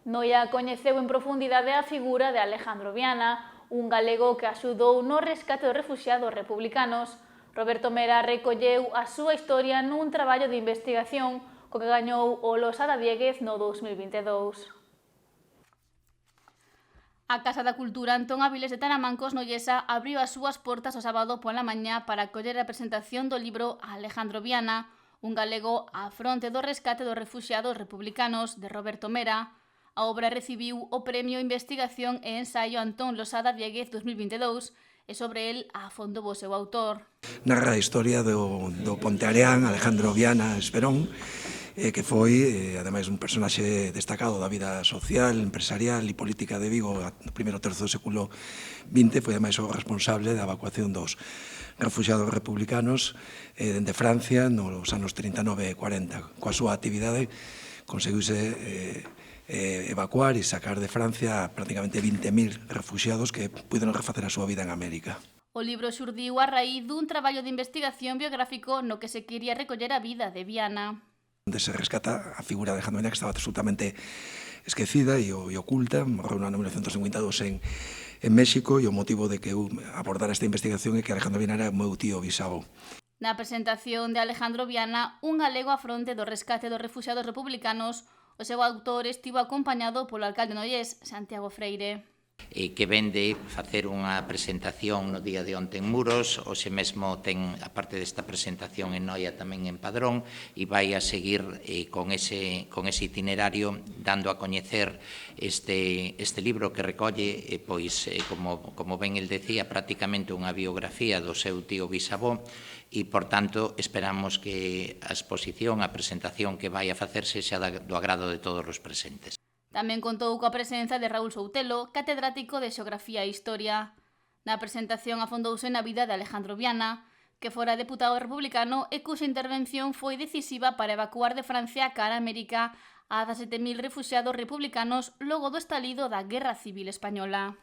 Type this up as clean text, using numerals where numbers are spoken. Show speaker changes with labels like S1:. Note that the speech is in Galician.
S1: Noia coñeceu en profundidade a figura de Alejandro Viana, un galego que axudou no rescate dos refuxiados republicanos. Roberto Mera recolleu a súa historia nun traballo de investigación co que gañou o Losada Diéguez no 2022. A Casa da Cultura Antón Avilés de Taramancos, no Illesa, abriu as súas portas o sábado pola mañá para acoller a presentación do libro Alejandro Viana, un galego á fronte do rescate dos refuxiados republicanos, de Roberto Mera. A obra recibiu o Premio Investigación e Ensaio Antón Losada Diéguez 2022 e sobre el afondou o seu autor.
S2: Narra a historia do ponteareán Alejandro Viana Esperón, que foi, ademais, un personaxe destacado da vida social, empresarial e política de Vigo no primeiro terzo do século XX. Foi, ademais, o responsable da evacuación dos refugiados republicanos dende Francia nos anos 39 e 40. Coa súa actividade conseguiuse evacuar e sacar de Francia prácticamente 20.000 refugiados que puderon refacer a súa vida en América.
S1: O libro xurdiu a raíz dun traballo de investigación biográfico no que se quería recoller a vida de Viana.
S2: Onde se rescata a figura de Alejandro Viana, que estaba absolutamente esquecida e oculta. Morreu no ano 1952 en México, e o motivo de que eu abordara esta investigación é que Alejandro Viana era o meu tío bisavó.
S1: Na presentación de Alejandro Viana, un galego á fronte do rescate dos refuxiados republicanos, o seu autor estivo acompañado polo alcalde nollés, Santiago Freire.
S3: Que vende facer unha presentación no día de onte en Muros, hoxe mesmo ten, aparte desta presentación en Noia, tamén en Padrón, e vai a seguir con ese itinerario, dando a coñecer este libro que recolle, pois, como ben el decía, prácticamente unha biografía do seu tío bisavó, e, por tanto, esperamos que a exposición, a presentación que vai a facerse xa do agrado de todos os presentes.
S1: Tamén contou coa presenza de Raúl Soutelo, catedrático de Xeografía e Historia. Na presentación afondouse na vida de Alejandro Viana, que fora deputado republicano e cuxa intervención foi decisiva para evacuar de Francia cara a América a 17.000 refuxiados republicanos logo do estalido da Guerra Civil Española.